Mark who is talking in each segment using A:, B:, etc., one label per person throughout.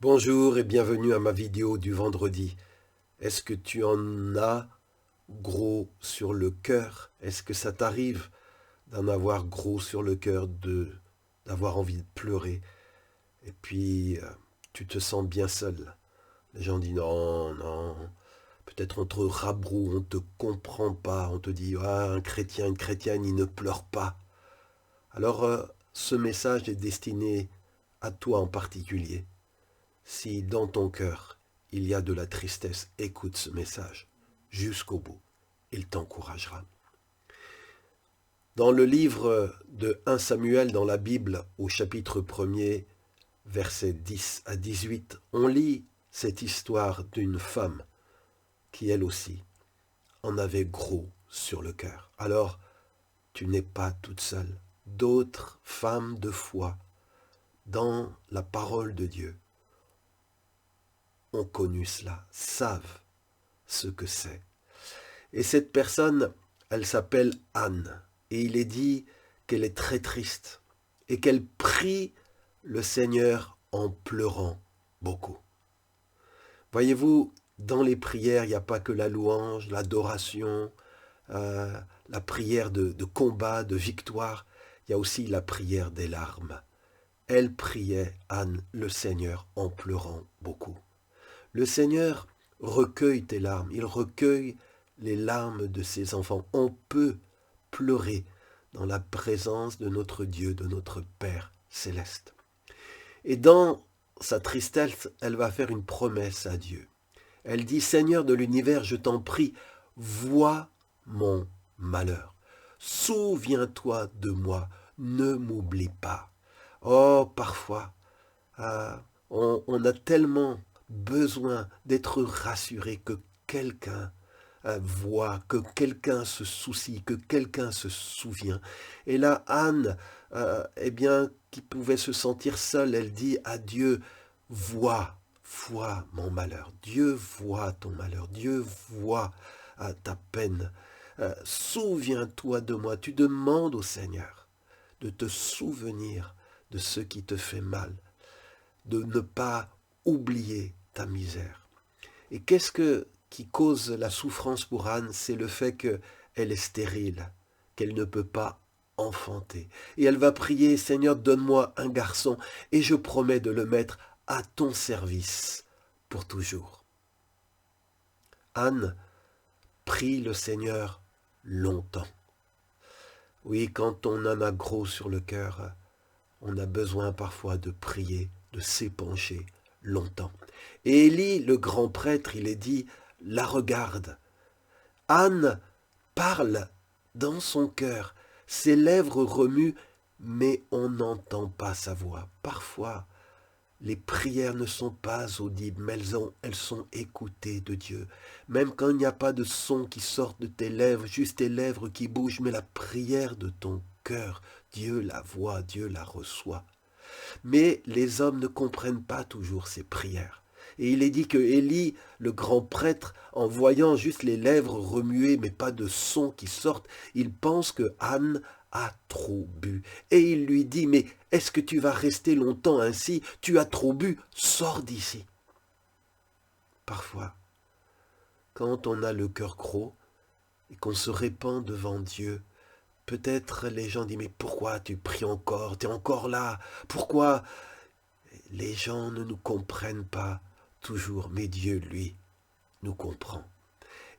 A: Bonjour et bienvenue à ma vidéo du vendredi. Est-ce que tu en as gros sur le cœur? Est-ce que ça t'arrive d'en avoir gros sur le cœur, d'avoir envie de pleurer? Et puis, tu te sens bien seul. Les gens disent non, non. Peut-être on te rabroue, on te comprend pas. On te dit, ah, un chrétien, une chrétienne, il ne pleure pas. Alors, ce message est destiné à toi en particulier. Si dans ton cœur il y a de la tristesse, écoute ce message jusqu'au bout. Il t'encouragera. Dans le livre de 1 Samuel dans la Bible, au chapitre 1er, versets 10 à 18, on lit cette histoire d'une femme qui, elle aussi, en avait gros sur le cœur. Alors, tu n'es pas toute seule. D'autres femmes de foi dans la parole de Dieu ont connu cela, savent ce que c'est. Et cette personne, elle s'appelle Anne. Et il est dit qu'elle est très triste et qu'elle prie le Seigneur en pleurant beaucoup. Voyez-vous, dans les prières, il n'y a pas que la louange, l'adoration, la prière de combat, de victoire. Il y a aussi la prière des larmes. Elle priait, Anne, le Seigneur en pleurant beaucoup. Le Seigneur recueille tes larmes, il recueille les larmes de ses enfants. On peut pleurer dans la présence de notre Dieu, de notre Père céleste. Et dans sa tristesse, elle va faire une promesse à Dieu. Elle dit, Seigneur de l'univers, je t'en prie, vois mon malheur. Souviens-toi de moi, ne m'oublie pas. Oh, parfois, on a tellement besoin d'être rassuré que quelqu'un voit, que quelqu'un se soucie, que quelqu'un se souvient. Et là, Anne, eh bien, qui pouvait se sentir seule, elle dit à Dieu, vois mon malheur. Dieu voit ton malheur. Dieu voit ta peine. Souviens-toi de moi. Tu demandes au Seigneur de te souvenir de ce qui te fait mal, de ne pas oublier ta misère. Et qu'est-ce qui cause la souffrance pour Anne? C'est le fait qu'elle est stérile, qu'elle ne peut pas enfanter. Et elle va prier, Seigneur, donne-moi un garçon, et je promets de le mettre à ton service pour toujours. Anne prie le Seigneur longtemps. Oui, quand on en a gros sur le cœur, on a besoin parfois de prier, de s'épancher longtemps. Et Élie, le grand prêtre, il est dit, la regarde. Anne parle dans son cœur, ses lèvres remuent, mais on n'entend pas sa voix. Parfois, les prières ne sont pas audibles, mais elles sont écoutées de Dieu. Même quand il n'y a pas de son qui sort de tes lèvres, juste tes lèvres qui bougent, mais la prière de ton cœur, Dieu la voit, Dieu la reçoit. Mais les hommes ne comprennent pas toujours ces prières. Et il est dit que Élie, le grand prêtre, en voyant juste les lèvres remuer, mais pas de son qui sortent, il pense que Anne a trop bu. Et il lui dit, mais est-ce que tu vas rester longtemps ainsi? Tu as trop bu, sors d'ici. Parfois, quand on a le cœur gros et qu'on se répand devant Dieu, peut-être les gens disent, mais pourquoi tu pries encore? Tu es encore là? Pourquoi? Les gens ne nous comprennent pas toujours, mais Dieu, lui, nous comprend.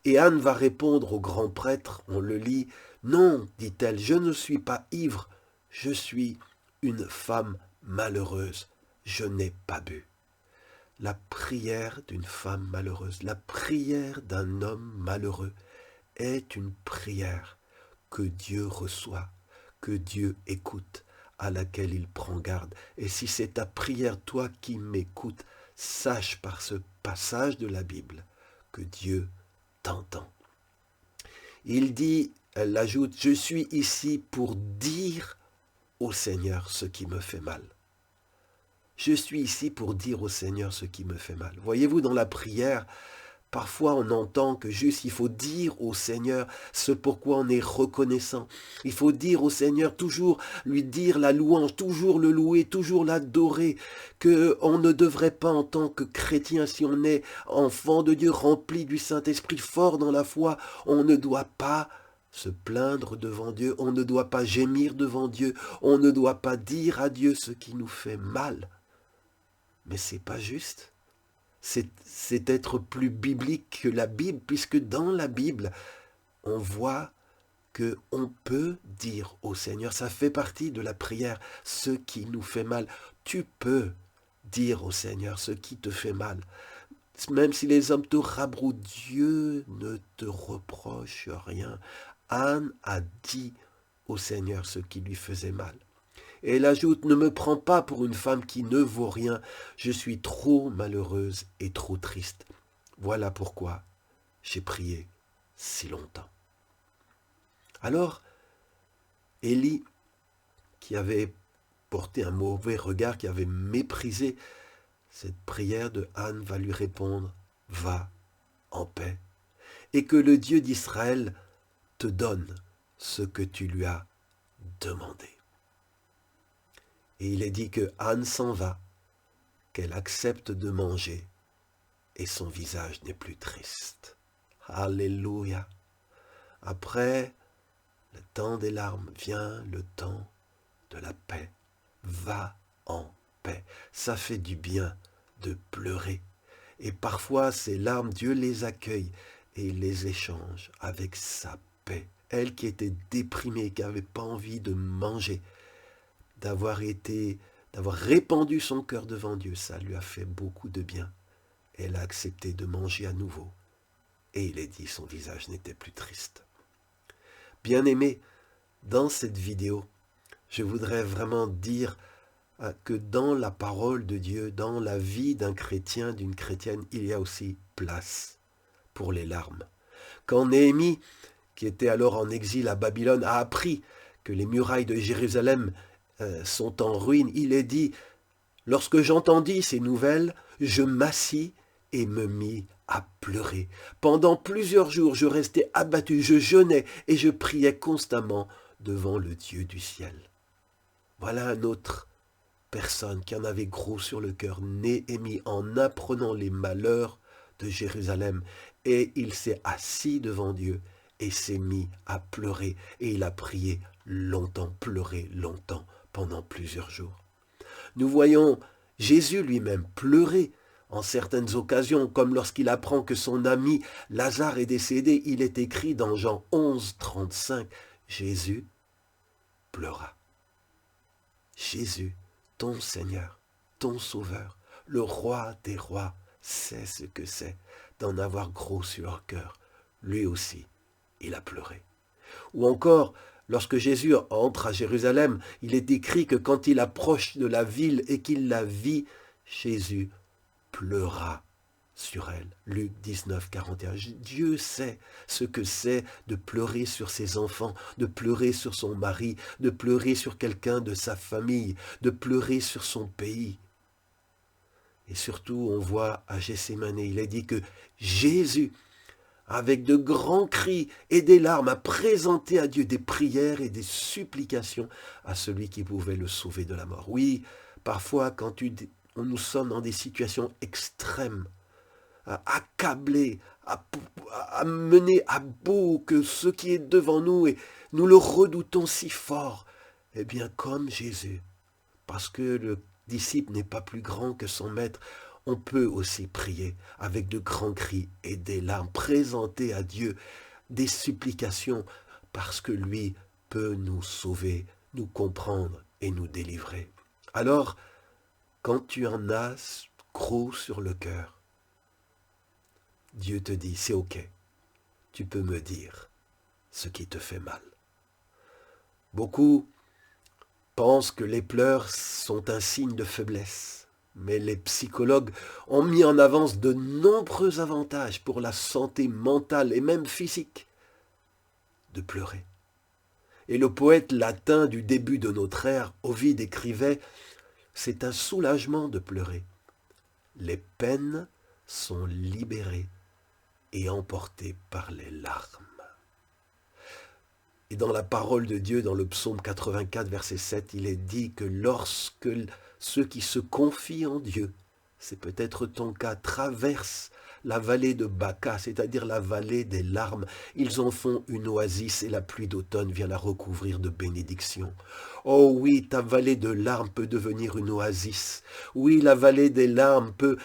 A: Et Anne va répondre au grand prêtre, on le lit, non, dit-elle, je ne suis pas ivre, je suis une femme malheureuse, je n'ai pas bu. La prière d'une femme malheureuse, la prière d'un homme malheureux est une prière que Dieu reçoit, que Dieu écoute, à laquelle il prend garde. Et si c'est ta prière, toi qui m'écoutes, sache par ce passage de la Bible que Dieu t'entend. Il dit, elle ajoute, je suis ici pour dire au Seigneur ce qui me fait mal. Je suis ici pour dire au Seigneur ce qui me fait mal. Voyez-vous, dans la prière, Parfois, on entend que juste il faut dire au Seigneur ce pourquoi on est reconnaissant. Il faut dire au Seigneur toujours lui dire la louange, toujours le louer, toujours l'adorer, que on ne devrait pas en tant que chrétien, si on est enfant de Dieu rempli du Saint-Esprit, fort dans la foi, on ne doit pas se plaindre devant Dieu, on ne doit pas gémir devant Dieu, on ne doit pas dire à Dieu ce qui nous fait mal. Mais c'est pas juste. C'est être plus biblique que la Bible, puisque dans la Bible, on voit qu'on peut dire au Seigneur, ça fait partie de la prière, ce qui nous fait mal. Tu peux dire au Seigneur ce qui te fait mal. Même si les hommes te rabrouent, Dieu ne te reproche rien. Anne a dit au Seigneur ce qui lui faisait mal. Et elle ajoute, ne me prends pas pour une femme qui ne vaut rien, je suis trop malheureuse et trop triste. Voilà pourquoi j'ai prié si longtemps. Alors, Élie, qui avait porté un mauvais regard, qui avait méprisé cette prière de Anne, va lui répondre, va en paix, et que le Dieu d'Israël te donne ce que tu lui as demandé. Et il est dit que Anne s'en va, qu'elle accepte de manger, et son visage n'est plus triste. Alléluia. Après le temps des larmes vient le temps de la paix. Va en paix. Ça fait du bien de pleurer. Et parfois, ces larmes, Dieu les accueille et les échange avec sa paix. Elle qui était déprimée, qui n'avait pas envie de manger, d'avoir répandu son cœur devant Dieu, ça lui a fait beaucoup de bien. Elle a accepté de manger à nouveau. Et il est dit, son visage n'était plus triste. Bien-aimés, dans cette vidéo, je voudrais vraiment dire que dans la parole de Dieu, dans la vie d'un chrétien, d'une chrétienne, il y a aussi place pour les larmes. Quand Néhémie, qui était alors en exil à Babylone, a appris que les murailles de Jérusalem sont en ruine, il est dit, lorsque j'entendis ces nouvelles, je m'assis et me mis à pleurer. Pendant plusieurs jours, je restais abattu, je jeûnais et je priais constamment devant le Dieu du ciel. Voilà un autre personne qui en avait gros sur le cœur, Néhémie, en apprenant les malheurs de Jérusalem. Et il s'est assis devant Dieu et s'est mis à pleurer. Et il a prié longtemps, pleuré longtemps, pendant plusieurs jours. Nous voyons Jésus lui-même pleurer en certaines occasions, comme lorsqu'il apprend que son ami Lazare est décédé. Il est écrit dans Jean 11, 35, Jésus pleura. Jésus, ton Seigneur, ton Sauveur, le roi des rois, sait ce que c'est d'en avoir gros sur le cœur. Lui aussi, il a pleuré. Ou encore, lorsque Jésus entre à Jérusalem, il est écrit que quand il approche de la ville et qu'il la vit, Jésus pleura sur elle. Luc 19, 41. Dieu sait ce que c'est de pleurer sur ses enfants, de pleurer sur son mari, de pleurer sur quelqu'un de sa famille, de pleurer sur son pays. Et surtout, on voit à Gethsémane, il est dit que Jésus, avec de grands cris et des larmes, a présenté à Dieu des prières et des supplications à celui qui pouvait le sauver de la mort. Oui, parfois, quand nous sommes dans des situations extrêmes, accablés, à mener à bout que ce qui est devant nous, et nous le redoutons si fort, eh bien, comme Jésus, parce que le disciple n'est pas plus grand que son maître, on peut aussi prier avec de grands cris et des larmes, présenter à Dieu des supplications, parce que lui peut nous sauver, nous comprendre et nous délivrer. Alors, quand tu en as gros sur le cœur, Dieu te dit, c'est ok, tu peux me dire ce qui te fait mal. Beaucoup pensent que les pleurs sont un signe de faiblesse, mais les psychologues ont mis en avance de nombreux avantages pour la santé mentale et même physique de pleurer. Et le poète latin du début de notre ère, Ovide, écrivait « C'est un soulagement de pleurer. Les peines sont libérées et emporté par les larmes. Et dans la parole de Dieu, dans le psaume 84, verset 7, il est dit que lorsque ceux qui se confient en Dieu, c'est peut-être ton cas, traversent la vallée de Baca, c'est-à-dire la vallée des larmes, ils en font une oasis et la pluie d'automne vient la recouvrir de bénédictions. Oh oui, ta vallée de larmes peut devenir une oasis. Oui, la vallée des larmes peut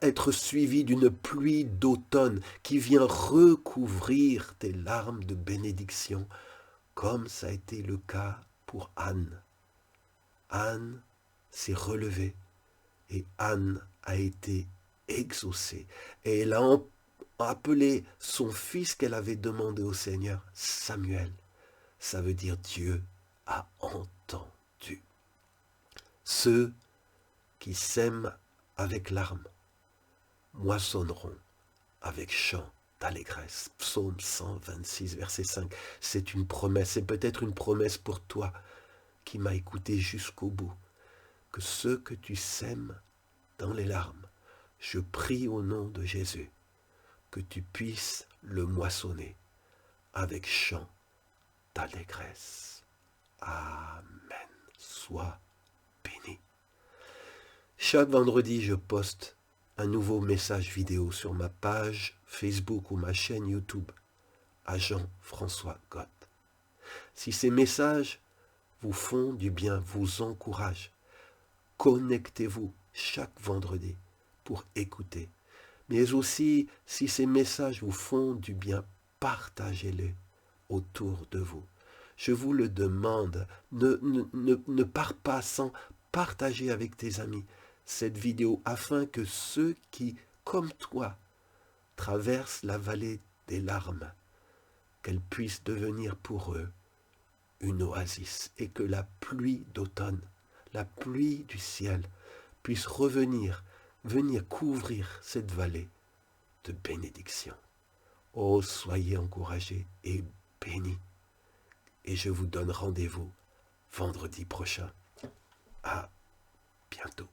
A: être suivie d'une pluie d'automne qui vient recouvrir tes larmes de bénédictions, comme ça a été le cas pour Anne. Anne s'est relevée et Anne a été exaucée. Et elle a appelé son fils qu'elle avait demandé au Seigneur Samuel. Ça veut dire Dieu a entendu. Ceux qui sèment avec larmes moissonneront avec chant d'allégresse. Psaume 126, verset 5. C'est une promesse, c'est peut-être une promesse pour toi qui m'as écouté jusqu'au bout, que ce que tu sèmes dans les larmes, je prie au nom de Jésus que tu puisses le moissonner avec chant d'allégresse. Amen. Sois béni. Chaque vendredi, je poste un nouveau message vidéo sur ma page Facebook ou ma chaîne YouTube, Agent François Gott. Si ces messages vous font du bien, vous encouragent, connectez-vous chaque vendredi pour écouter. Mais aussi, si ces messages vous font du bien, partagez-les autour de vous. Je vous le demande, ne pars pas sans partager avec tes amis cette vidéo afin que ceux qui, comme toi, traversent la vallée des larmes, qu'elle puisse devenir pour eux une oasis et que la pluie d'automne, la pluie du ciel, puisse venir couvrir cette vallée de bénédiction. Oh, soyez encouragés et bénis. Et je vous donne rendez-vous vendredi prochain. À bientôt.